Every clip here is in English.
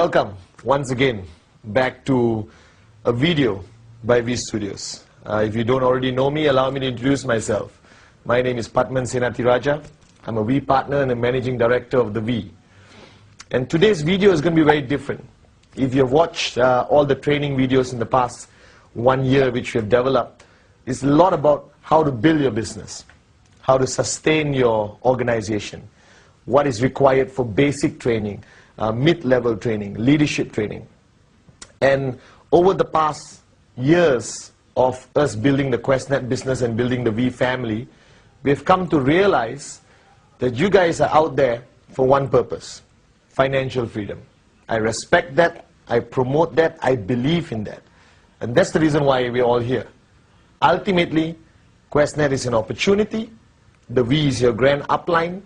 Welcome once again back to a video by V Studios. If you don't already know me, allow me to introduce myself. My name is Padman Senatiraja. I'm a V partner and a managing director of the V. And today's video is going to be very different. If you've watched all the training videos in the past 1 year which we have developed, it's a lot about how to build your business, how to sustain your organization, what is required for basic training, mid-level training, leadership training. And over the past years of us building the QuestNet business and building the V family, we've come to realize that you guys are out there for one purpose: financial freedom. I respect that, I promote that, I believe in that. And that's the reason why we're all here. Ultimately, QuestNet is an opportunity, the V is your grand upline,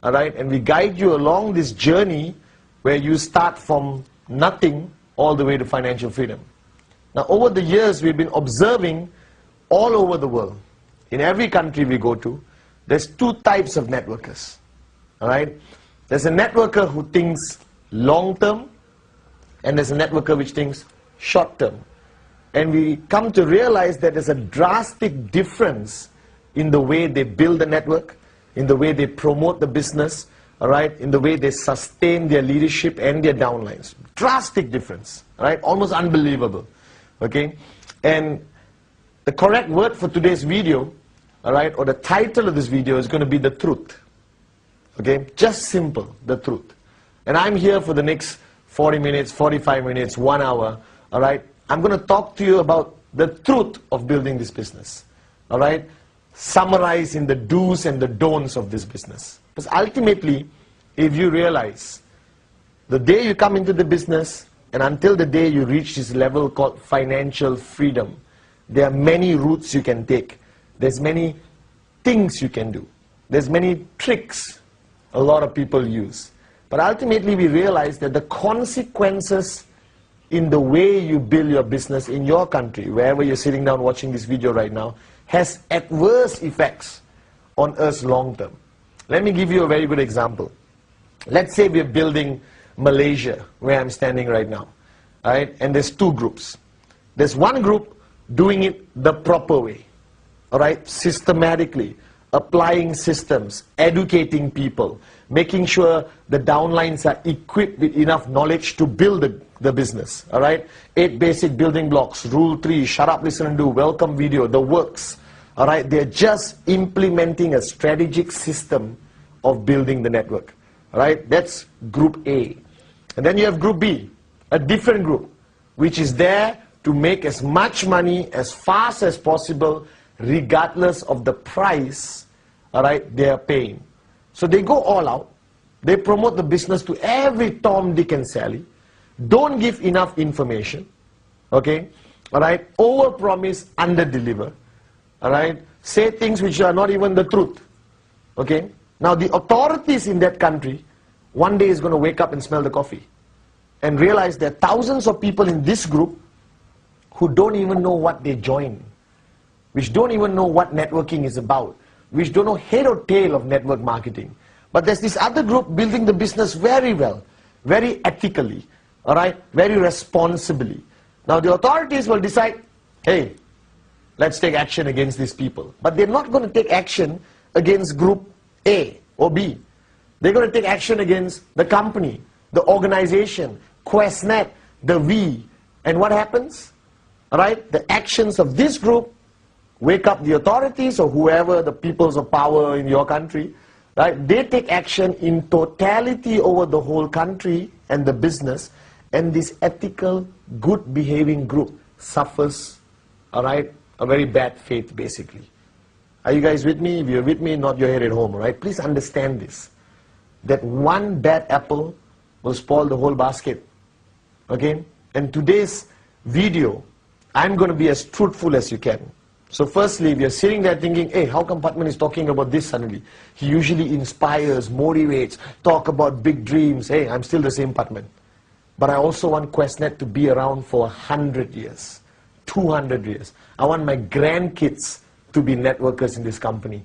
all right? And we guide you along this journey where you start from nothing all the way to financial freedom. Now, over the years, we've been observing all over the world, in every country we go to, there's two types of networkers, all right? There's a networker who thinks long-term, and there's a networker which thinks short-term. And we come to realize that there's a drastic difference in the way they build the network, in the way they promote the business, all right, in the way they sustain their leadership and their downlines. Drastic difference, all right, almost unbelievable, okay? And the correct word for today's video, all right, or the title of this video is going to be the truth, okay? Just simple, the truth. And I'm here for the next 40 minutes, 45 minutes, 1 hour, all right? I'm going to talk to you about the truth of building this business, all right? Summarize in the do's and the don'ts of this business. Because ultimately, if you realize the day you come into the business and until the day you reach this level called financial freedom, there are many routes you can take. There's many things you can do. There's many tricks a lot of people use. But ultimately, we realize that the consequences in the way you build your business in your country, wherever you're sitting down watching this video right now, has adverse effects on us long term. Let me give you a very good example. Let's say we're building Malaysia, where I'm standing right now, right? And there's two groups. There's one group doing it the proper way, all right? Systematically, applying systems, educating people, making sure the downlines are equipped with enough knowledge to build the business, all right? 8 basic building blocks, rule 3, shut up, listen and do, welcome video, the works, all right? They're just implementing a strategic system of building the network, all right? That's group A. And then you have group B, a different group, which is there to make as much money as fast as possible, regardless of the price, all right, they are paying. So they go all out, they promote the business to every Tom, Dick and Sally, don't give enough information, okay, all right, over-promise, under-deliver, all right, say things which are not even the truth, okay. Now the authorities in that country one day is going to wake up and smell the coffee and realize there are thousands of people in this group who don't even know what they join, which don't even know what networking is about, which don't know head or tail of network marketing. But there's this other group building the business very well, very ethically, all right, very responsibly. Now the authorities will decide, hey, let's take action against these people. But they're not going to take action against group A or B. They're going to take action against the company, the organization, QuestNet, the V. And what happens? All right, the actions of this group wake up the authorities or whoever, the peoples of power in your country, right? They take action in totality over the whole country and the business, and this ethical, good behaving group suffers, all right, a very bad fate basically. Are you guys with me? If you're with me, nod your head at home, all right? Please understand this, that one bad apple will spoil the whole basket, okay? And today's video, I'm going to be as truthful as you can. So firstly, if you're sitting there thinking, hey, how come Padman is talking about this suddenly? He usually inspires, motivates, talk about big dreams. Hey, I'm still the same Padman. But I also want QuestNet to be around for 100 years, 200 years. I want my grandkids to be networkers in this company.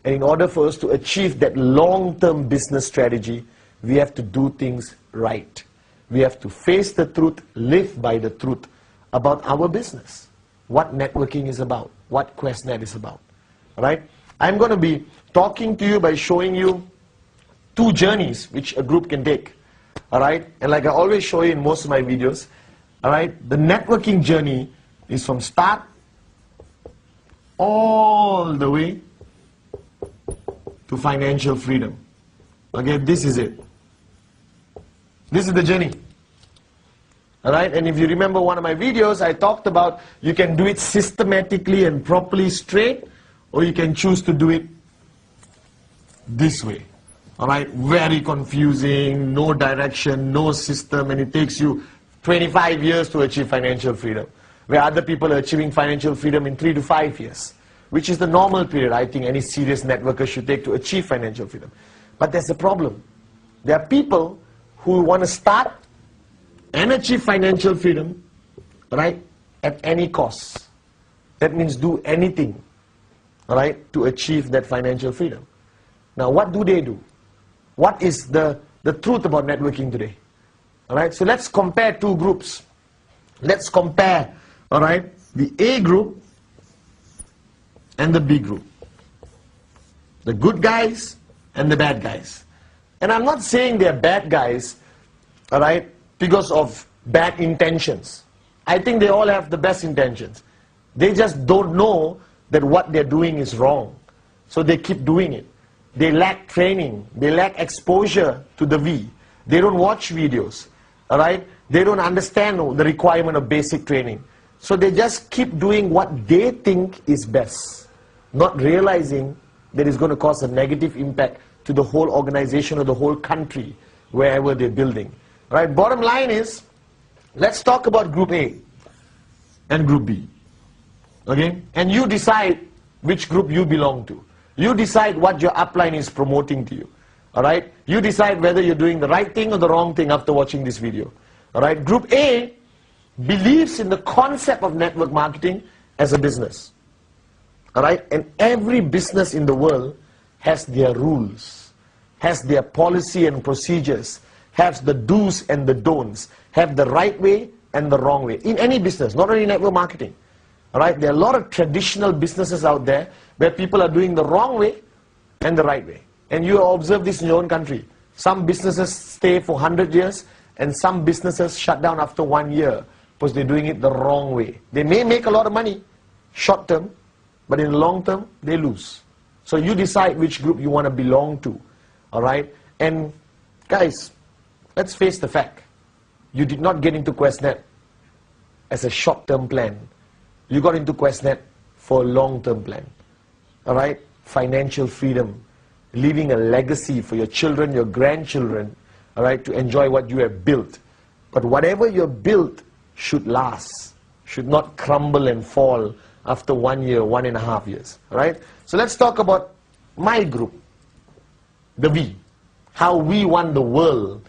And in order for us to achieve that long-term business strategy, we have to do things right. We have to face the truth, live by the truth about our business. What networking is about, what QuestNet is about. Alright? I'm going to be talking to you by showing you 2 journeys which a group can take. Alright? And like I always show you in most of my videos, alright, the networking journey is from start all the way to financial freedom. Okay, this is it. This is the journey. Alright, and if you remember one of my videos, I talked about you can do it systematically and properly straight, or you can choose to do it this way. Alright, very confusing, no direction, no system, and it takes you 25 years to achieve financial freedom, where other people are achieving financial freedom in 3 to 5 years, which is the normal period I think any serious networker should take to achieve financial freedom. But there's a problem. There are people who want to start and achieve financial freedom, right, at any cost. That means do anything, right, to achieve that financial freedom. Now, what do? What is the truth about networking today? Alright, so let's compare 2 groups. Let's compare, alright, the A group and the B group. The good guys and the bad guys. And I'm not saying they're bad guys, alright, because of bad intentions. I think they all have the best intentions. They just don't know that what they're doing is wrong. So they keep doing it. They lack training. They lack exposure to the V. They don't watch videos. Alright? They don't understand the requirement of basic training. So they just keep doing what they think is best, not realizing that it's going to cause a negative impact to the whole organization or the whole country, wherever they're building. Right? Bottom line is, let's talk about Group A and Group B. Okay? And you decide which group you belong to. You decide what your upline is promoting to you. Alright? You decide whether you're doing the right thing or the wrong thing after watching this video. Alright? Group A believes in the concept of network marketing as a business. Alright? And every business in the world has their rules, has their policy and procedures, has the do's and the don'ts, have the right way and the wrong way. In any business, not only network marketing. Alright? There are a lot of traditional businesses out there where people are doing the wrong way and the right way. And you observe this in your own country. Some businesses stay for 100 years and some businesses shut down after 1 year because they're doing it the wrong way. They may make a lot of money short term, but in the long term, they lose. So you decide which group you want to belong to. Alright? And guys, let's face the fact. You did not get into QuestNet as a short-term plan. You got into QuestNet for a long-term plan. Alright? Financial freedom. Leaving a legacy for your children, your grandchildren, alright, to enjoy what you have built. But whatever you have built should last, should not crumble and fall after 1 year, 1.5 years. Alright? So let's talk about my group, the V. How we want the world.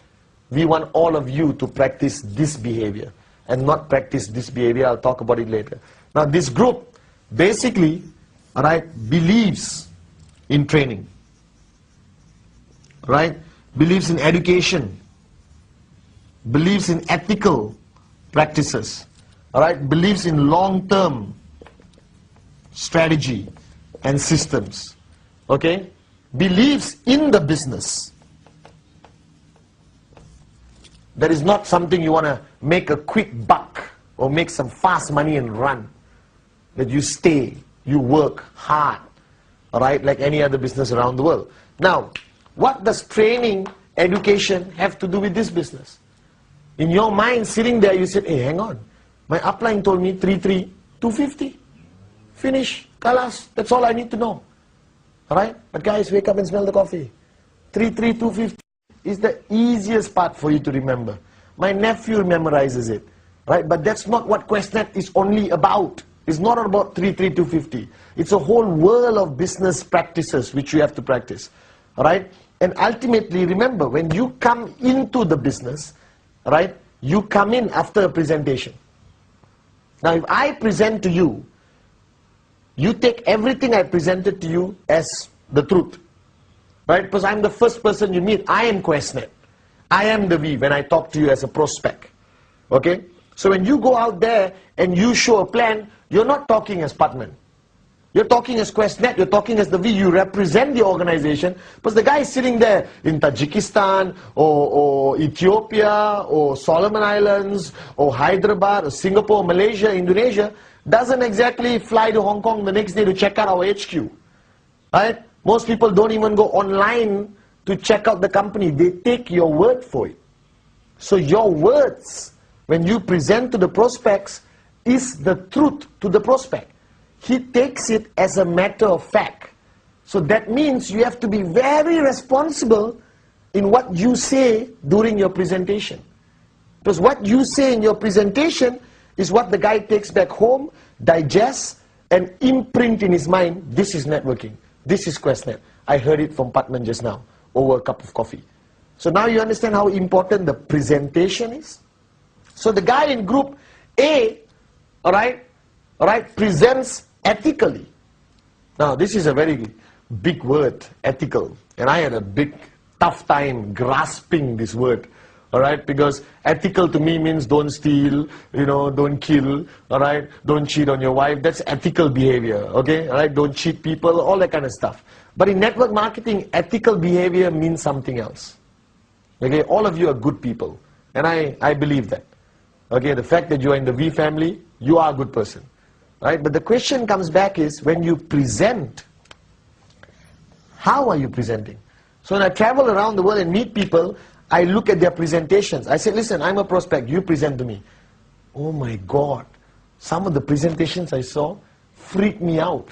We want all of you to practice this behavior and not practice this behavior. I'll talk about it later. Now this group basically, alright, believes in training. Right? Believes in education, believes in ethical practices, alright? Believes in long-term strategy and systems, okay? Believes in the business. That is not something you want to make a quick buck or make some fast money and run. That you stay, you work hard, alright? Like any other business around the world. Now, what does training, education have to do with this business? In your mind, sitting there, you said, hey, hang on. My upline told me 250. Finish. Kalas. That's all I need to know. Alright? But guys, wake up and smell the coffee. 250 is the easiest part for you to remember. My nephew memorizes it. Right? But that's not what QuestNet is only about. It's not about 250. It's a whole world of business practices which you have to practice. Alright? And ultimately, remember, when you come into the business, right, you come in after a presentation. Now, if I present to you, you take everything I presented to you as the truth. Right? Because I'm the first person you meet. I am QuestNet. I am the we when I talk to you as a prospect. Okay? So when you go out there and you show a plan, you're not talking as Patman. You're talking as QNet, you're talking as the we, you represent the organization, but the guy is sitting there in Tajikistan, or Ethiopia, or Solomon Islands, or Hyderabad, or Singapore, Malaysia, Indonesia, doesn't exactly fly to Hong Kong the next day to check out our HQ. Right? Most people don't even go online to check out the company. They take your word for it. So your words, when you present to the prospects, is the truth to the prospect. He takes it as a matter of fact. So that means you have to be very responsible in what you say during your presentation. Because what you say in your presentation is what the guy takes back home, digests, and imprint in his mind. This is networking. This is QNet. I heard it from Patman just now, over a cup of coffee. So now you understand how important the presentation is? So the guy in group A, alright, presents ethically. Now this is a very big word, ethical. And I had a big, tough time grasping this word. Alright, because ethical to me means don't steal, don't kill, alright, don't cheat on your wife. That's ethical behavior, okay? Alright, don't cheat people, all that kind of stuff. But in network marketing, ethical behavior means something else. Okay, all of you are good people. And I believe that. Okay, the fact that you are in the V family, you are a good person. Right? But the question comes back is, when you present, how are you presenting? So when I travel around the world and meet people, I look at their presentations. I say, listen, I'm a prospect, you present to me. Oh my God, some of the presentations I saw freaked me out.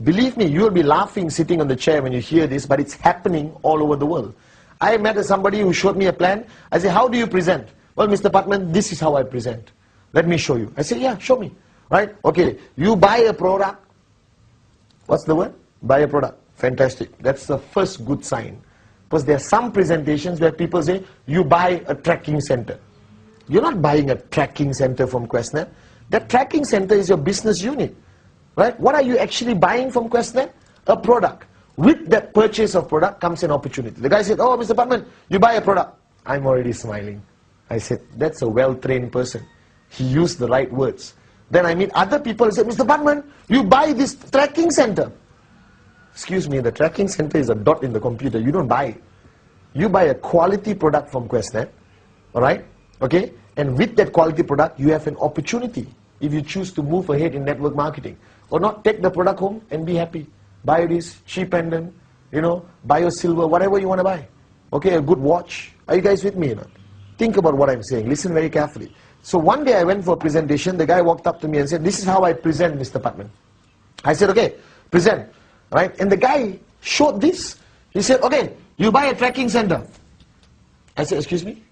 Believe me, you will be laughing sitting on the chair when you hear this, but it's happening all over the world. I met somebody who showed me a plan. I say, how do you present? Well, Mr. Patman, this is how I present. Let me show you. I say, yeah, show me. Right? Okay, you buy a product. What's the word? Buy a product. Fantastic. That's the first good sign. Because there are some presentations where people say, you buy a tracking center. You're not buying a tracking center from QNet. That tracking center is your business unit. Right? What are you actually buying from QNet? A product. With that purchase of product comes an opportunity. The guy said, oh, Mr. Patman, you buy a product. I'm already smiling. I said, that's a well-trained person. He used the right words. Then I meet other people and say, Mr. Patman, you buy this tracking center. Excuse me, the tracking center is a dot in the computer. You don't buy it. You buy a quality product from QNet, alright? Okay? And with that quality product, you have an opportunity if you choose to move ahead in network marketing. Or not, take the product home and be happy. Buy this cheap pendant, buy your silver, whatever you want to buy. Okay, a good watch. Are you guys with me? Think about what I'm saying. Listen very carefully. So one day I went for a presentation. The guy walked up to me and said, this is how I present, Mr. Patman. I said, okay, present. Right? And the guy showed this. He said, okay, you buy a tracking center. I said, excuse me?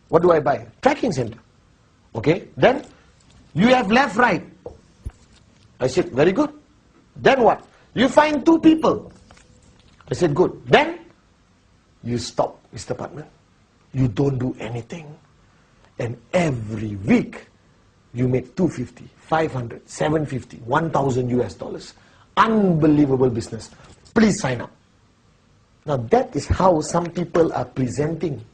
What do I buy? Tracking center. Okay, then you have left, right. I said, very good. Then what? You find two people. I said, good. Then you stop, Mr. Patman. You don't do anything. And every week, you make $250, $500, $750, $1,000 US. Unbelievable business. Please sign up. Now that is how some people are presenting.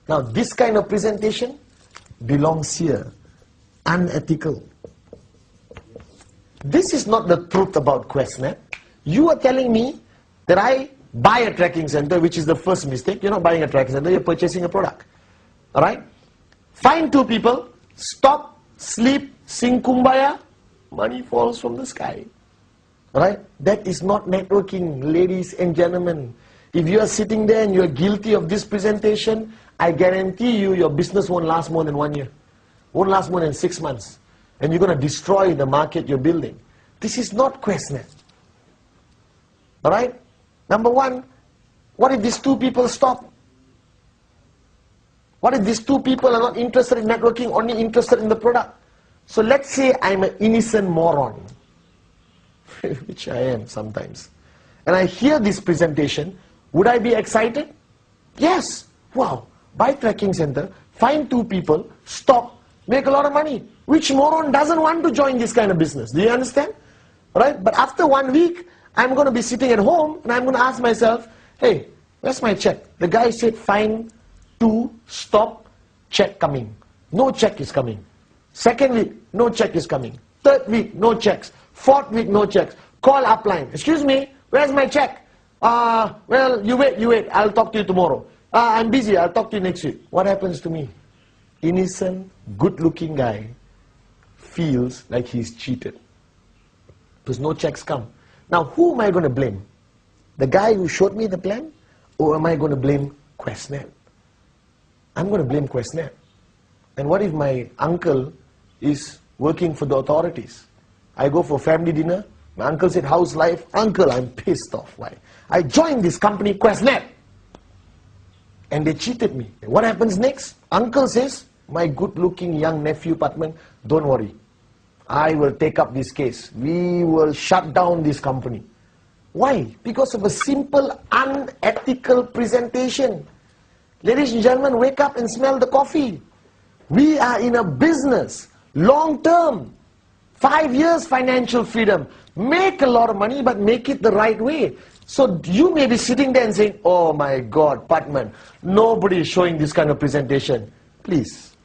Now this kind of presentation belongs here. Unethical. This is not the truth about QNet. You are telling me that I buy a tracking center, which is the first mistake. You're not buying a tracking center, you're purchasing a product. Alright? Find two people, stop, sleep, sing kumbaya, money falls from the sky. Alright? That is not networking, ladies and gentlemen. If you are sitting there and you are guilty of this presentation, I guarantee you your business won't last more than 1 year. Won't last more than 6 months. And you're going to destroy the market you're building. This is not QNet. Alright? Number one, what if these two people stop? What if these two people are not interested in networking, only interested in the product? So let's say I'm an innocent moron, which I am sometimes, and I hear this presentation, would I be excited? Yes. Wow. Buy tracking center, find two people, stop, make a lot of money. Which moron doesn't want to join this kind of business? Do you understand? Right? But after 1 week, I'm going to be sitting at home and I'm going to ask myself, hey, Where's my check? The guy said, fine, 2, stop, check coming. No check is coming. Second week, no check is coming. Third week, no checks. Fourth week, no checks. Call upline. Excuse me, where's my check? Well, you wait. I'll talk to you tomorrow. I'm busy. I'll talk to you next week. What happens to me? Innocent, good-looking guy feels like he's cheated because no checks come. Now, who am I going to blame? The guy who showed me the plan? Or am I going to blame QNet? I'm going to blame QNet. And what if my uncle is working for the authorities? I go for family dinner. My uncle said, how's life? Uncle, I'm pissed off. Why? I joined this company, QNet. And they cheated me. What happens next? Uncle says, my good-looking young nephew, Patman, don't worry. I will take up this case. We will shut down this company. Why? Because of a simple, unethical presentation. Ladies and gentlemen, wake up and smell the coffee. We are in a business, long-term, 5 years financial freedom. Make a lot of money, but make it the right way. So you may be sitting there and saying, oh my God, Patman, nobody is showing this kind of presentation. Please,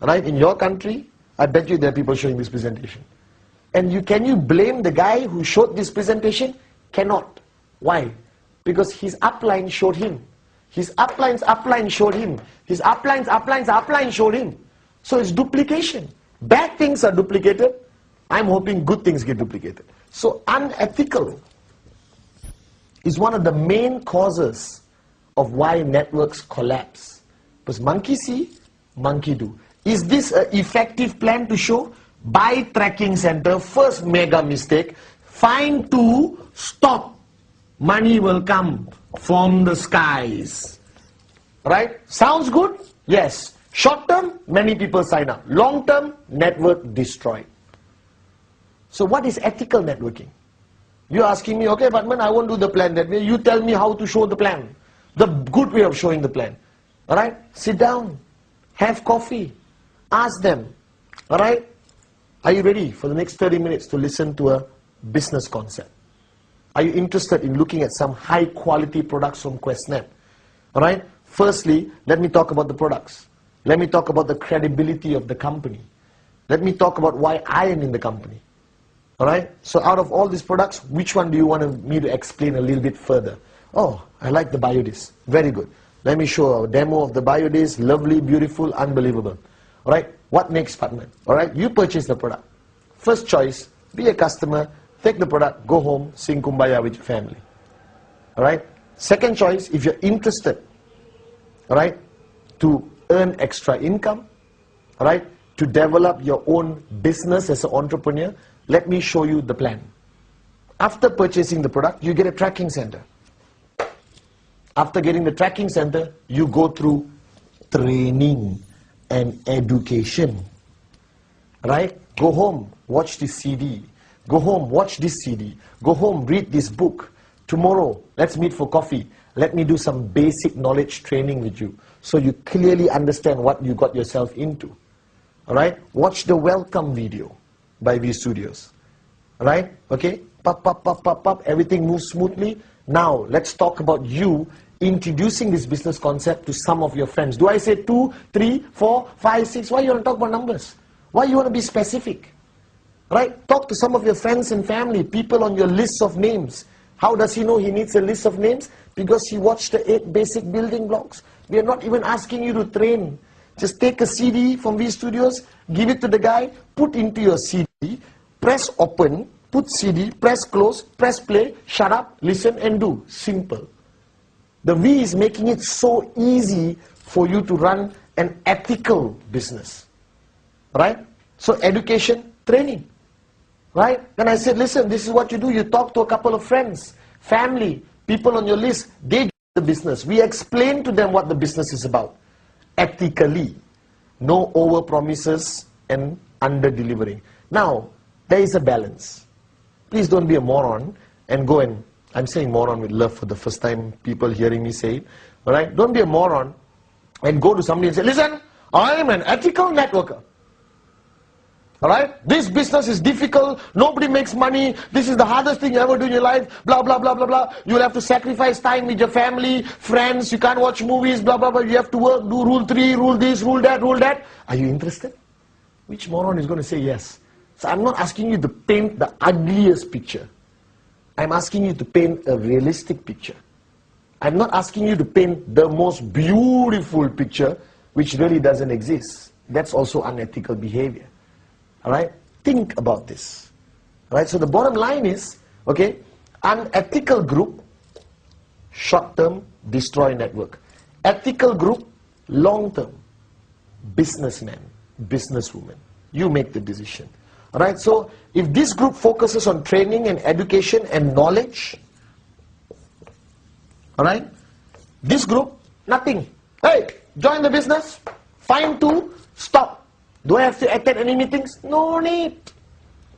right? In your country, I bet you there are people showing this presentation. And can you blame the guy who showed this presentation? Cannot. Why? Because his upline showed him. His upline's upline showed him. His upline's upline showed him. So it's duplication. Bad things are duplicated. I'm hoping good things get duplicated. So unethical is one of the main causes of why networks collapse. Because monkey see, monkey do. Is this an effective plan to show? Buy tracking center, first mega mistake. Find 2, stop. Money will come from the skies. Right? Sounds good? Yes. Short term, many people sign up. Long term, network destroyed. So what is ethical networking? You're asking me, okay, Batman, I won't do the plan that way. You tell me how to show the plan. The good way of showing the plan. Alright? Sit down. Have coffee. Ask them. Alright? Are you ready for the next 30 minutes to listen to a business concept? Are you interested in looking at some high quality products from QNet? Alright? Firstly, let me talk about the products. Let me talk about the credibility of the company. Let me talk about why I am in the company. Alright? So out of all these products, which one do you want me to explain a little bit further? Oh, I like the BioDisc. Very good. Let me show a demo of the BioDisc. Lovely, beautiful, unbelievable. Alright? What next, partner? Alright? You purchase the product. First choice, be a customer, take the product, go home, sing Kumbaya with your family. Alright? Second choice, if you're interested, alright, to earn extra income, alright, to develop your own business as an entrepreneur, let me show you the plan. After purchasing the product, you get a tracking center. After getting the tracking center, you go through training and education. Right? Go home, watch this CD. Go home, watch this CD. Go home, read this book. Tomorrow, let's meet for coffee. Let me do some basic knowledge training with you so you clearly understand what you got yourself into. Alright? Watch the welcome video by V Studios. Alright? Okay? Pop, pop, pop, pop, pop. Everything moves smoothly. Now, let's talk about you introducing this business concept to some of your friends. Do I say 2, 3, 4, 5, 6? Why you want to talk about numbers? Why you want to be specific? Right? Talk to some of your friends and family, people on your list of names. How does he know he needs a list of names? Because he watched the 8 basic building blocks. We are not even asking you to train. Just take a CD from V Studios, give it to the guy, put into your CD, press open, put CD, press close, press play, shut up, listen and do. Simple. The V is making it so easy for you to run an ethical business. Right? So education, training. Right? Then I said, listen, this is what you do. You talk to a couple of friends, family, people on your list. They do the business. We explain to them what the business is about. Ethically. No over promises and under delivering. Now, there is a balance. Please don't be a moron and go and, I'm saying moron with love for the first time people hearing me say it. Alright? Don't be a moron and go to somebody and say, listen, I am an ethical networker. Alright? This business is difficult, nobody makes money, this is the hardest thing you ever do in your life, blah, blah, blah, blah, blah. You'll have to sacrifice time with your family, friends, you can't watch movies, blah, blah, blah. You have to work, do rule 3, rule this, rule that, rule that. Are you interested? Which moron is going to say yes? So I'm not asking you to paint the ugliest picture. I'm asking you to paint a realistic picture. I'm not asking you to paint the most beautiful picture, which really doesn't exist. That's also unethical behavior. Alright? Think about this. Alright? So the bottom line is, okay, unethical group, short-term, destroy network. Ethical group, long-term, businessman, businesswoman. You make the decision. Alright? So if this group focuses on training and education and knowledge, alright, this group, nothing. Hey, join the business, fine to stop. Do I have to attend any meetings? No need.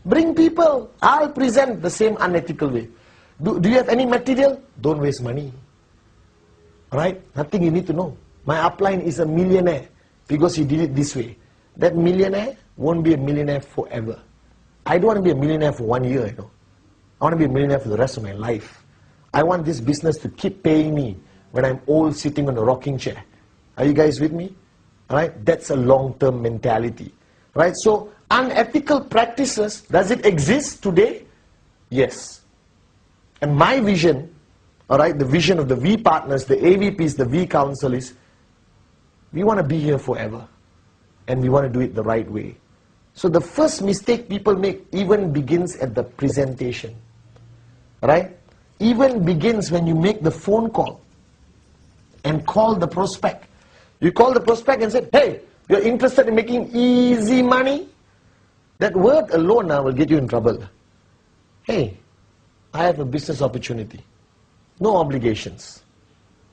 Bring people. I'll present the same unethical way. Do you have any material? Don't waste money. Alright? Nothing you need to know. My upline is a millionaire because he did it this way. That millionaire won't be a millionaire forever. I don't want to be a millionaire for 1 year, you know. I want to be a millionaire for the rest of my life. I want this business to keep paying me when I'm old sitting on a rocking chair. Are you guys with me? Right? That's a long-term mentality. Right? So, unethical practices, does it exist today? Yes. And my vision, alright, the vision of the V partners, the AVPs, the V council is, we want to be here forever. And we want to do it the right way. So the first mistake people make even begins at the presentation. Right? Even begins when you make the phone call and call the prospect. You call the prospect and say, hey, you're interested in making easy money? That word alone now will get you in trouble. Hey, I have a business opportunity. No obligations.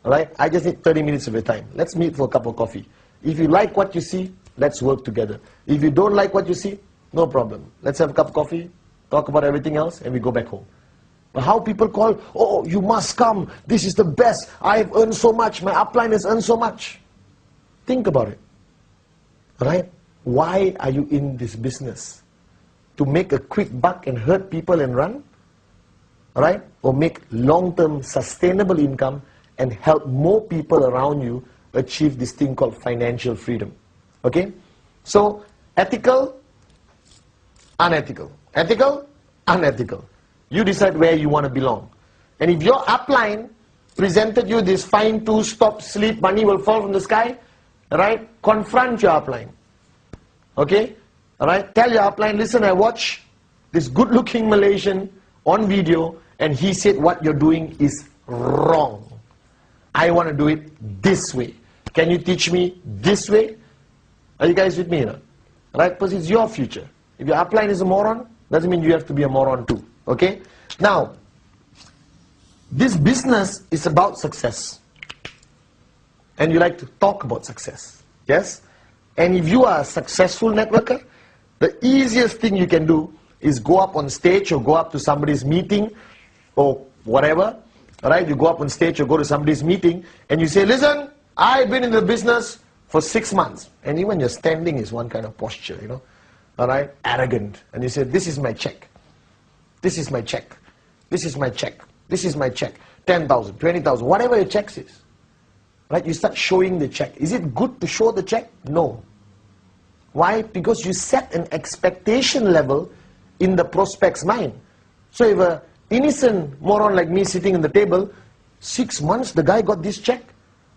Alright? I just need 30 minutes of your time. Let's meet for a cup of coffee. If you like what you see, let's work together. If you don't like what you see, no problem. Let's have a cup of coffee, talk about everything else, and we go back home. But how people call, oh, you must come. This is the best. I've earned so much. My upline has earned so much. Think about it. Right? Why are you in this business? To make a quick buck and hurt people and run? Right? Or make long-term sustainable income and help more people around you achieve this thing called financial freedom. Okay? So, ethical, unethical. Ethical, unethical. You decide where you want to belong. And if your upline presented you this fine to stop, sleep, money will fall from the sky, right? Confront your upline. Okay? Alright? Tell your upline, listen, I watched this good-looking Malaysian on video and he said what you're doing is wrong. I want to do it this way. Can you teach me this way? Are you guys with me? No? Right? Because it's your future. If your upline is a moron, doesn't mean you have to be a moron too. Okay? Now, this business is about success. And you like to talk about success. Yes? And if you are a successful networker, the easiest thing you can do is go up on stage or go up to somebody's meeting or whatever. Alright? You go up on stage or go to somebody's meeting and you say, listen, I've been in the business for 6 months. And even your standing is one kind of posture, you know. Alright? Arrogant. And you say, this is my check. This is my check. This is my check. This is my check. 10,000, 20,000, whatever your check is. Right? You start showing the check. Is it good to show the check? No. Why? Because you set an expectation level in the prospect's mind. So if an innocent moron like me sitting on the table, 6 months the guy got this check.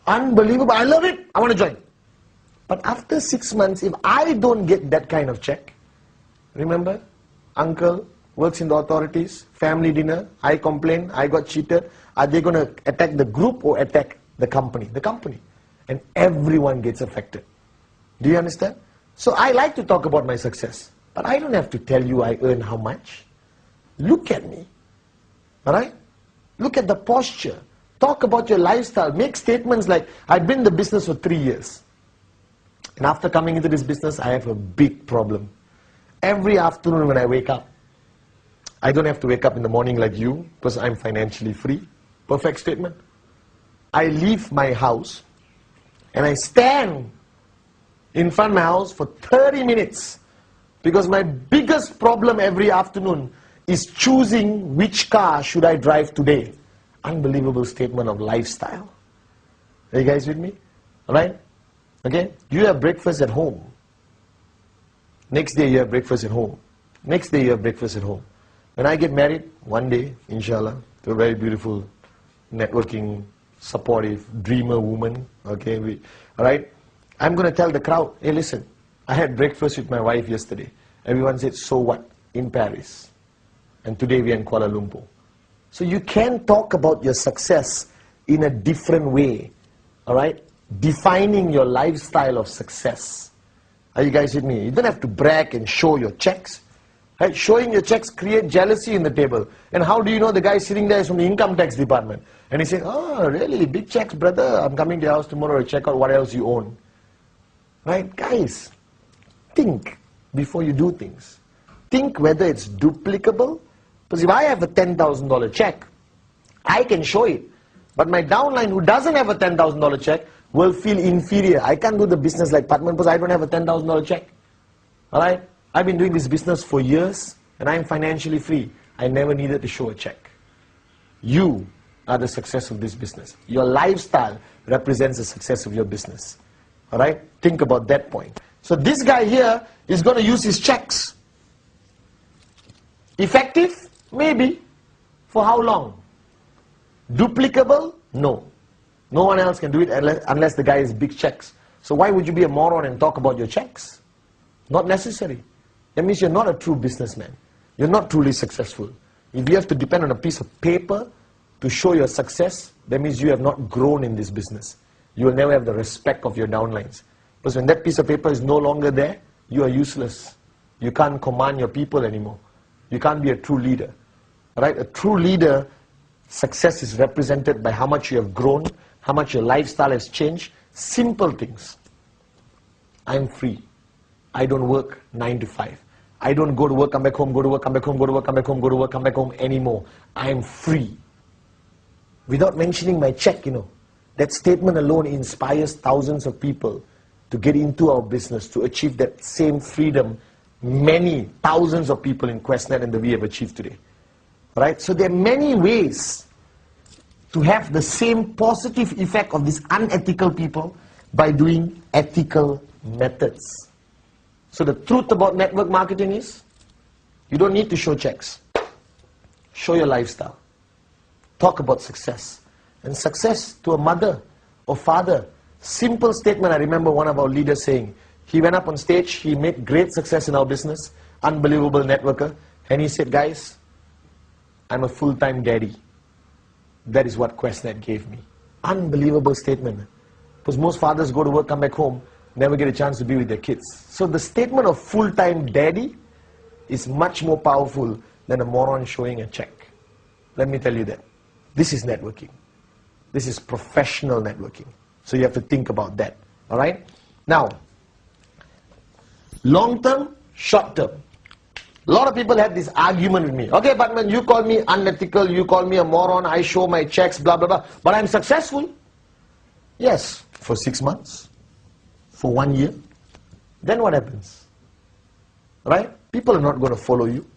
Unbelievable. I love it. I want to join. But after 6 months, if I don't get that kind of check, remember, uncle works in the authorities, family dinner, I complain, I got cheated, are they going to attack the group or attack the company? The company. And everyone gets affected. Do you understand? So I like to talk about my success, but I don't have to tell you I earn how much. Look at me. Alright? Look at the posture. Talk about your lifestyle. Make statements like, I've been in the business for 3 years. And after coming into this business, I have a big problem. Every afternoon when I wake up, I don't have to wake up in the morning like you, because I'm financially free. Perfect statement. I leave my house, and I stand in front of my house for 30 minutes, Because my biggest problem every afternoon is choosing which car should I drive today. Unbelievable statement of lifestyle. Are you guys with me? Alright? Okay? You have breakfast at home. Next day you have breakfast at home. Next day you have breakfast at home. When I get married, one day, inshallah, to a very beautiful, networking, supportive, dreamer woman, okay, alright? I'm going to tell the crowd, hey listen, I had breakfast with my wife yesterday. Everyone said, so what? In Paris. And today we are in Kuala Lumpur. So you can talk about your success in a different way, alright? Defining your lifestyle of success. Are you guys with me? You don't have to brag and show your checks. Right? Showing your checks create jealousy in the table. And how do you know the guy sitting there is from the income tax department? And he said, oh really, big checks brother, I'm coming to your house tomorrow to check out what else you own. Right? Guys, think before you do things. Think whether it's duplicable. Because if I have a $10,000 check, I can show it. But my downline who doesn't have a $10,000 check will feel inferior. I can't do the business like Patman because I don't have a $10,000 check. Alright? I've been doing this business for years and I'm financially free. I never needed to show a check. You are the success of this business. Your lifestyle represents the success of your business. Alright? Think about that point. So this guy here is going to use his checks. Effective? Maybe. For how long? Duplicable? No. No one else can do it unless the guy has big checks. So why would you be a moron and talk about your checks? Not necessary. That means you're not a true businessman. You're not truly successful. If you have to depend on a piece of paper to show your success, that means you have not grown in this business. You will never have the respect of your downlines. Because when that piece of paper is no longer there, you are useless. You can't command your people anymore. You can't be a true leader. Right? A true leader, success is represented by how much you have grown, how much your lifestyle has changed. Simple things. I'm free. I don't work 9 to 5. I don't go to work, come back home, go to work, come back home, go to work, come back home, go to work, come back home anymore. I'm free. Without mentioning my check, you know. That statement alone inspires thousands of people to get into our business, to achieve that same freedom many thousands of people in QuestNet and the V have achieved today. Right? So there are many ways to have the same positive effect of these unethical people by doing ethical methods. So the truth about network marketing is, you don't need to show checks. Show your lifestyle. Talk about success. And success to a mother or father. Simple statement I remember one of our leaders saying. He went up on stage, he made great success in our business, unbelievable networker, and he said, guys, I'm a full-time daddy. That is what QuestNet gave me. Unbelievable statement. Because most fathers go to work, come back home, never get a chance to be with their kids. So the statement of full-time daddy is much more powerful than a moron showing a check. Let me tell you that. This is networking. This is professional networking. So you have to think about that. Alright? Now, long-term, short-term. A lot of people have this argument with me. Okay, Batman, you call me unethical, you call me a moron, I show my checks, blah, blah, blah. But I'm successful. Yes, for 6 months. For 1 year. Then what happens? Right? People are not going to follow you.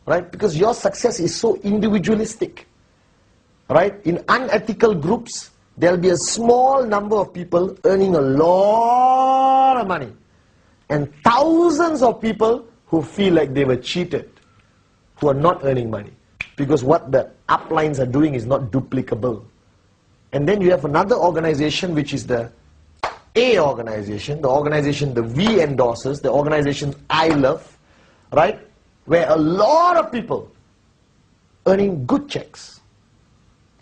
Right? Because your success is so individualistic. Right? In unethical groups, there'll be a small number of people earning a lot of money. And thousands of people who feel like they were cheated, who are not earning money. Because what the uplines are doing is not duplicable. And then you have another organization which is the A organization, the organization the V endorses, the organization I love, right? Where a lot of people earning good checks,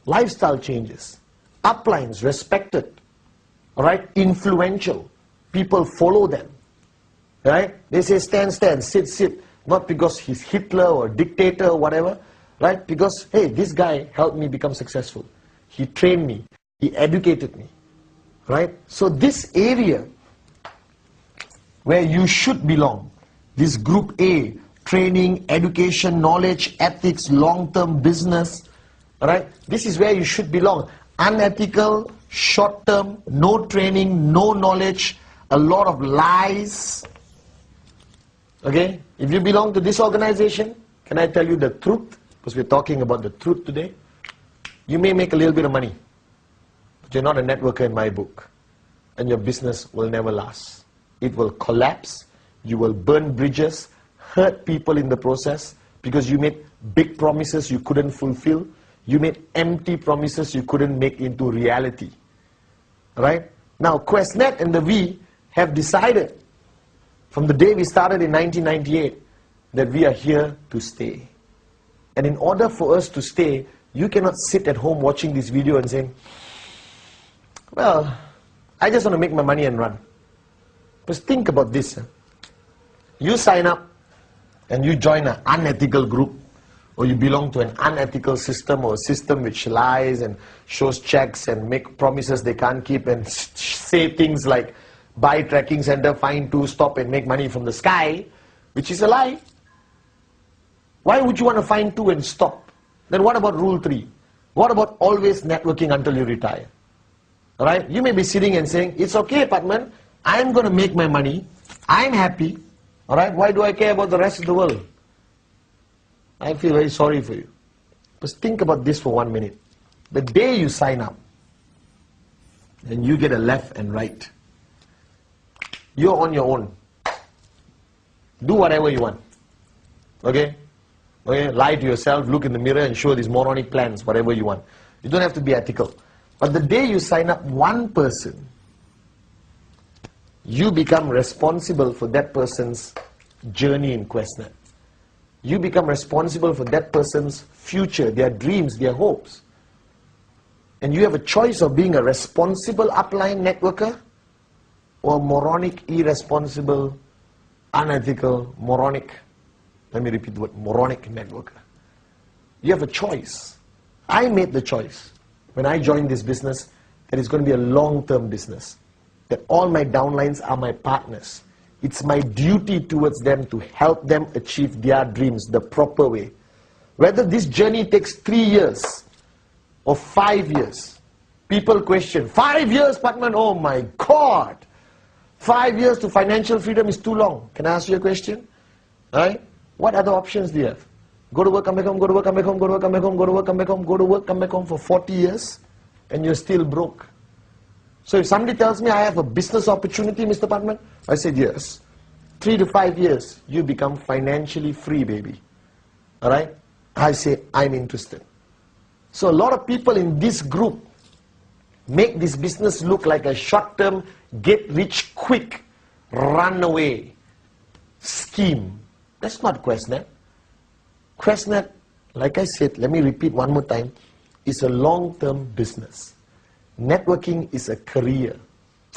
lifestyle changes, uplines respected, right? Influential, people follow them. Right? They say stand, stand, sit, sit. Not because he's Hitler or dictator or whatever. Right? Because, hey, this guy helped me become successful. He trained me. He educated me. Right? So this area where you should belong, this group A, training, education, knowledge, ethics, long-term business, right? This is where you should belong. Unethical, short-term, no training, no knowledge, a lot of lies. Okay? If you belong to this organization, can I tell you the truth? Because we're talking about the truth today. You may make a little bit of money, but you're not a networker in my book. And your business will never last. It will collapse. You will burn bridges, hurt people in the process, because you made big promises you couldn't fulfill. You made empty promises you couldn't make into reality. Right? Now, QuestNet and the V have decided, from the day we started in 1998, that we are here to stay. And in order for us to stay, you cannot sit at home watching this video and saying, well, I just want to make my money and run. Just think about this. You sign up and you join an unethical group, or you belong to an unethical system, or a system which lies and shows checks and make promises they can't keep and say things like buy tracking center, find two, stop and make money from the sky, which is a lie. Why would you want to find two and stop? Then what about rule 3? What about always networking until you retire? Alright? You may be sitting and saying, it's okay, Patman, I'm going to make my money, I'm happy. Alright? Why do I care about the rest of the world? I feel very sorry for you. Just think about this for 1 minute. The day you sign up, and you get a left and right, you're on your own. Do whatever you want. Okay? Okay? Lie to yourself, look in the mirror and show these moronic plans, whatever you want. You don't have to be ethical. But the day you sign up one person, you become responsible for that person's journey in QuestNet. You become responsible for that person's future, their dreams, their hopes. And you have a choice of being a responsible upline networker or a moronic, irresponsible, unethical, moronic, let me repeat the word, moronic networker. You have a choice. I made the choice when I joined this business that it's going to be a long-term business, that all my downlines are my partners. It's my duty towards them to help them achieve their dreams the proper way. Whether this journey takes 3 years or 5 years, people question, 5 years, Patman, oh my God! 5 years to financial freedom is too long. Can I ask you a question? Right? What other options do you have? Go to work, come back home, go to work, come back home, go to work, come back home, go to work, come back home, go to work, come back home for 40 years, and you're still broke. So if somebody tells me I have a business opportunity, Mr. Patman, I said yes. 3 to 5 years, you become financially free, baby. Alright? I say, I'm interested. So a lot of people in this group make this business look like a short-term, get-rich-quick, run-away scheme. That's not QuestNet. QuestNet, like I said, let me repeat one more time, is a long-term business. Networking is a career.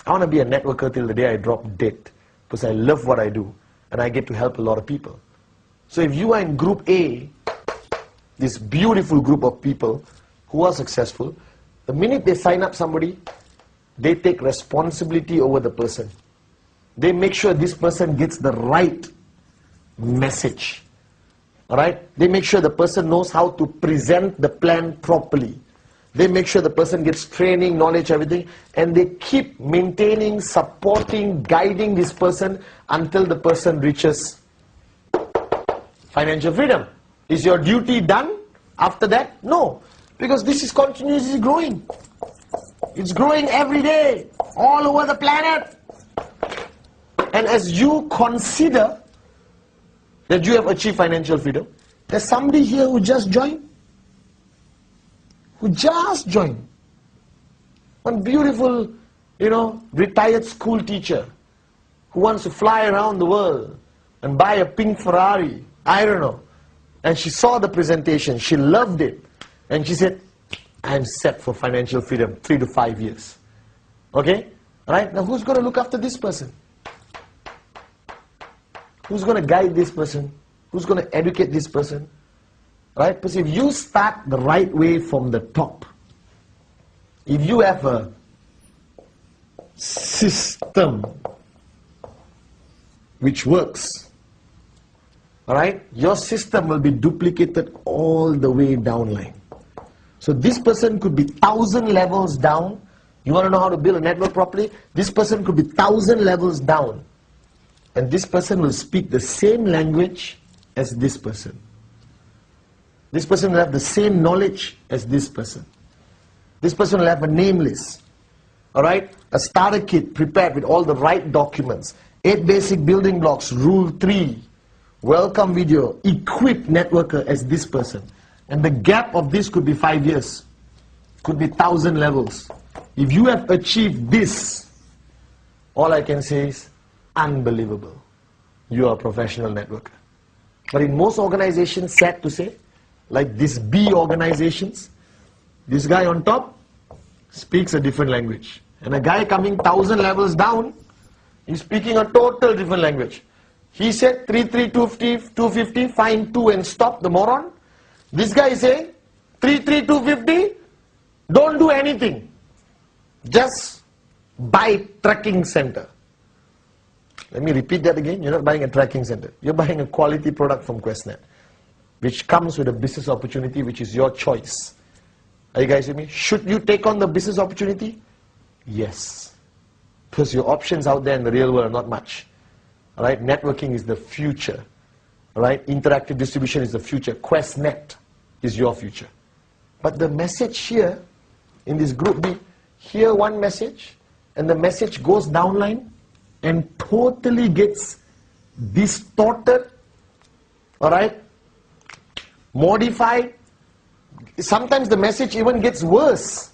I want to be a networker till the day I drop dead, because I love what I do and I get to help a lot of people. So if you are in group A, this beautiful group of people who are successful, the minute they sign up somebody, they take responsibility over the person. They make sure this person gets the right message. Alright? They make sure the person knows how to present the plan properly. They make sure the person gets training, knowledge, everything, and they keep maintaining, supporting, guiding this person until the person reaches financial freedom. Is your duty done after that? No, because this is continuously growing. It's growing every day, all over the planet. And as you consider that you have achieved financial freedom, there's somebody here who just joined. One beautiful, retired school teacher who wants to fly around the world and buy a pink Ferrari. I don't know. And she saw the presentation. She loved it. And she said, I'm set for financial freedom, 3 to 5 years. Okay? Alright? Now who's going to look after this person? Who's going to guide this person? Who's going to educate this person? Right? Because if you start the right way from the top, if you have a system which works, alright, your system will be duplicated all the way downline. So this person could be 1,000 levels down. You want to know how to build a network properly? This person could be 1,000 levels down. and this person will speak the same language as this person. This person will have the same knowledge as this person. This person will have a name list. Alright? A starter kit prepared with all the right documents. 8 basic building blocks, rule 3. Welcome video, equipped networker as this person. And the gap of this could be 5 years. Could be 1,000 levels. If you have achieved this, all I can say is unbelievable. You are a professional networker. But in most organizations, sad to say, like these B organizations, this guy on top speaks a different language. And a guy coming 1,000 levels down is speaking a total different language. He said 250, find 2 and stop, the moron. This guy say 250, don't do anything. Just buy tracking center. Let me repeat that again. You're not buying a tracking center. You're buying a quality product from QNet, which comes with a business opportunity, which is your choice. Are you guys with me? Should you take on the business opportunity? Yes. Because your options out there in the real world are not much. All right? Networking is the future. All right? Interactive distribution is the future. QNet is your future. But the message here in this group B, hear one message, and the message goes downline and totally gets distorted, all right, modified. Sometimes the message even gets worse.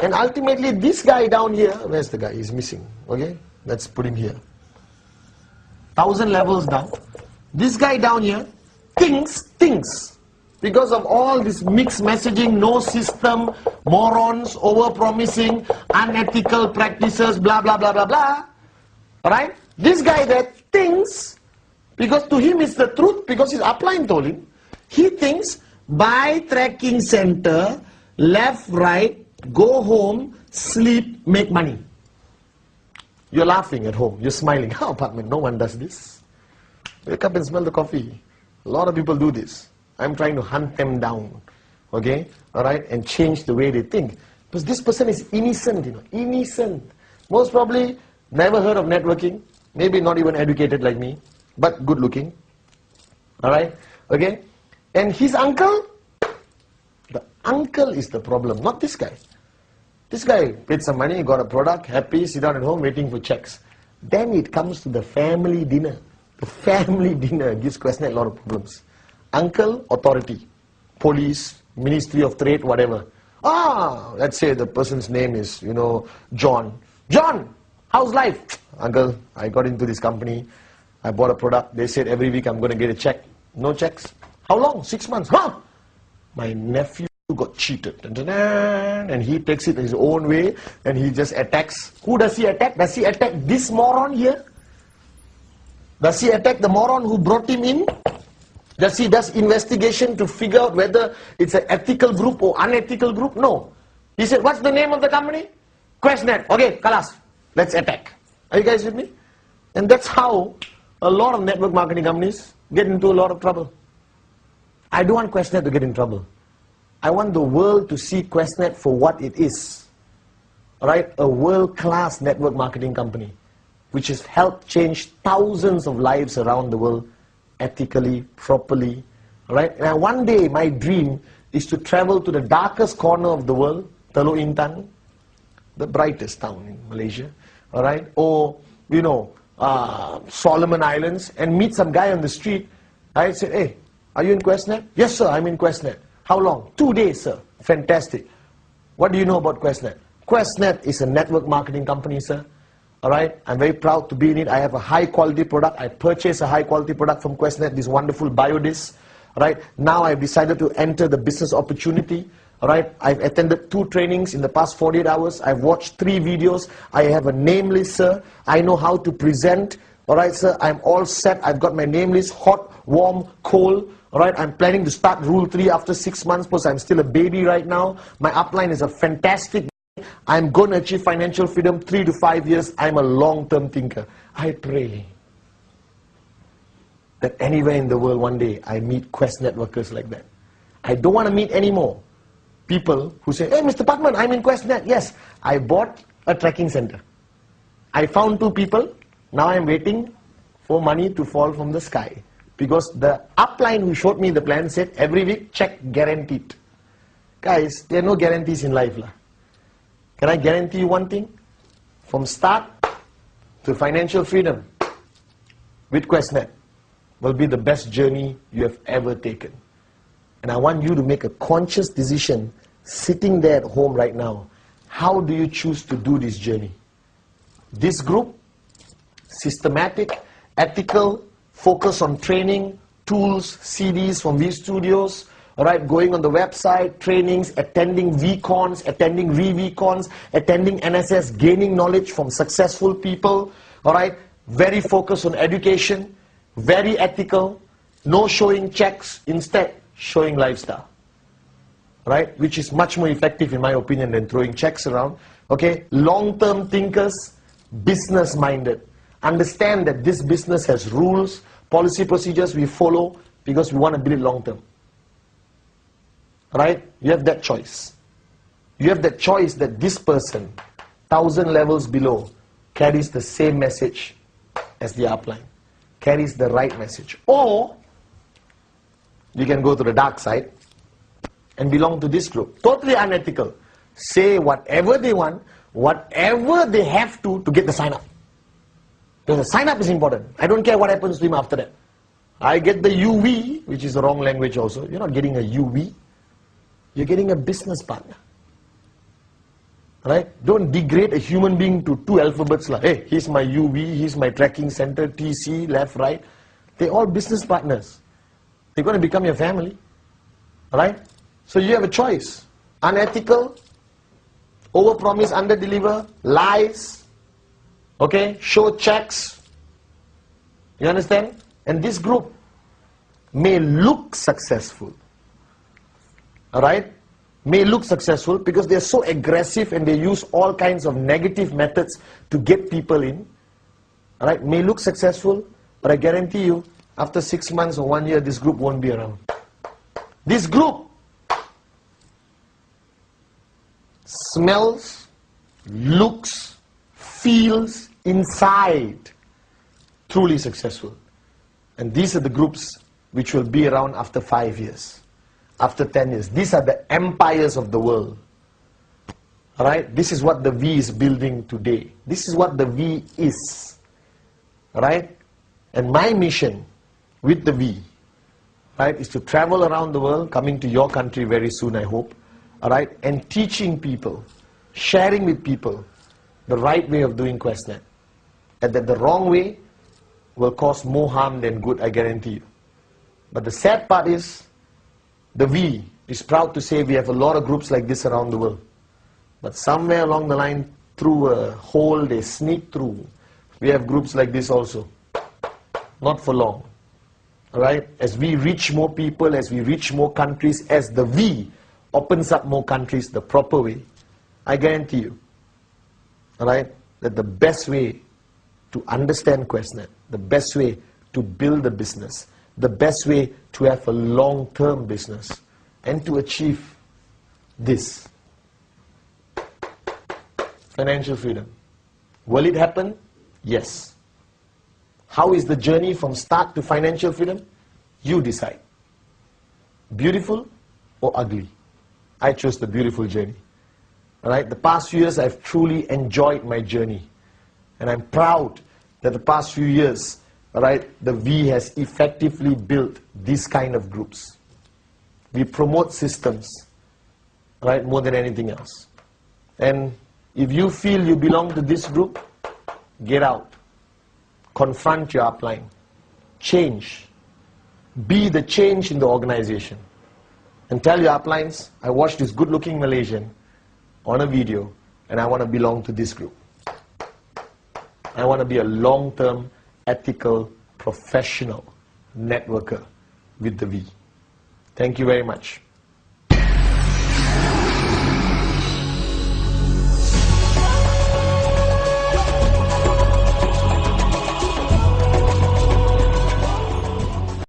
And ultimately this guy down here, where's the guy? He's missing, okay? Let's put him here. 1,000 levels down. This guy down here thinks, because of all this mixed messaging, no system, morons, over-promising, unethical practices, blah, blah, blah, blah, blah. Alright? This guy that thinks, because to him it's the truth, because his upline told him, he thinks, buy tracking center, left, right, go home, sleep, make money. You're laughing at home, you're smiling. How apartment? No one does this. Wake up and smell the coffee. A lot of people do this. I'm trying to hunt them down, okay, all right, and change the way they think. Because this person is innocent, you know, innocent. Most probably never heard of networking, maybe not even educated like me, but good looking, all right, okay. And his uncle, the uncle is the problem, not this guy. This guy paid some money, got a product, happy, sit down at home waiting for checks. Then it comes to the family dinner. The family dinner gives QNet a lot of problems. Uncle, authority, police, Ministry of Trade, whatever. Let's say the person's name is, you know, John. John, how's life? Uncle, I got into this company. I bought a product. They said every week I'm going to get a check. No checks. How long? 6 months. My nephew got cheated. And he takes it his own way and he just attacks. Who does he attack? Does he attack this moron here? Does he attack the moron who brought him in? Does he does investigation to figure out whether it's an ethical group or unethical group? No. He said, what's the name of the company? QNet. Okay, Kalas, let's attack. Are you guys with me? And that's how a lot of network marketing companies get into a lot of trouble. I don't want QNet to get in trouble. I want the world to see QNet for what it is. Alright? A world-class network marketing company, which has helped change thousands of lives around the world, ethically, properly, right? And one day my dream is to travel to the darkest corner of the world, Teluk Intan, the brightest town in Malaysia, all right? Or, you know, Solomon Islands, and meet some guy on the street. I said, hey, are you in QNet? Yes, sir, I'm in QNet. How long? 2 days, sir. Fantastic. What do you know about QNet? QNet is a network marketing company, sir. Alright, I'm very proud to be in it. I have a high quality product. I purchased a high quality product from QNet, this wonderful biodisc. Alright, now I've decided to enter the business opportunity. Alright, I've attended 2 trainings in the past 48 hours. I've watched 3 videos. I have a name list, sir. I know how to present. Alright, sir, I'm all set. I've got my name list, hot, warm, cold. Alright, I'm planning to start Rule 3 after 6 months because I'm still a baby right now. My upline is a fantastic. I'm going to achieve financial freedom 3 to 5 years. I'm a long-term thinker. I pray that anywhere in the world one day I meet QNet workers like that. I don't want to meet any more people who say, hey, Mr. Patman, I'm in QNet. Yes, I bought a tracking center. I found 2 people. Now I'm waiting for money to fall from the sky. Because the upline who showed me the plan said, every week, check guaranteed. Guys, there are no guarantees in life. Can I guarantee you one thing? From start to financial freedom with QuestNet will be the best journey you have ever taken. And I want you to make a conscious decision sitting there at home right now. How do you choose to do this journey? This group, systematic, ethical, focus on training, tools, CDs from V Studios, all right, going on the website, trainings, attending VCons, attending re-VCons, attending NSS, gaining knowledge from successful people, all right, very focused on education, very ethical, no showing checks, instead showing lifestyle, right, which is much more effective in my opinion than throwing checks around, okay, long-term thinkers, business-minded, understand that this business has rules, policy procedures we follow because we want to build it long-term. Right? You have that choice. You have that choice that this person, 1,000 levels below, carries the same message as the upline, carries the right message. Or, you can go to the dark side and belong to this group. Totally unethical. Say whatever they want, whatever they have to get the sign up. Because the sign up is important. I don't care what happens to him after that. I get the UV, which is the wrong language also. You're not getting a UV. You're getting a business partner. Right? Don't degrade a human being to 2 alphabets like, hey, he's my UV, he's my tracking center, TC, left, right. They're all business partners. They're going to become your family. Right? So you have a choice. Unethical, overpromise, underdeliver, lies, okay, show checks. You understand? And this group may look successful. Alright? May look successful because they're so aggressive and they use all kinds of negative methods to get people in. Alright? May look successful, but I guarantee you, after 6 months or 1 year, this group won't be around. This group smells, looks, feels inside truly successful. And these are the groups which will be around after 5 years. After 10 years. These are the empires of the world. Alright? This is what the V is building today. This is what the V is. Alright? And my mission with the V, right, is to travel around the world, coming to your country very soon, I hope. Alright? And teaching people, sharing with people the right way of doing QuestNet. And that the wrong way will cause more harm than good, I guarantee you. But the sad part is, the V is proud to say we have a lot of groups like this around the world. But somewhere along the line, through a hole they sneak through, we have groups like this also. Not for long. Alright? As we reach more people, as we reach more countries, as the V opens up more countries the proper way, I guarantee you, alright, that the best way to understand QuestNet, the best way to build a business, the best way to have a long-term business and to achieve this, financial freedom. Will it happen? Yes. How is the journey from start to financial freedom? You decide. Beautiful or ugly? I chose the beautiful journey. Alright, the past few years I've truly enjoyed my journey. And I'm proud that the past few years, alright, the V has effectively built these kind of groups. We promote systems, right, more than anything else. And if you feel you belong to this group, get out. Confront your upline. Change. Be the change in the organization. And tell your uplines, I watched this good-looking Malaysian on a video, and I want to belong to this group. I want to be a long-term, ethical, professional networker with the V. Thank you very much.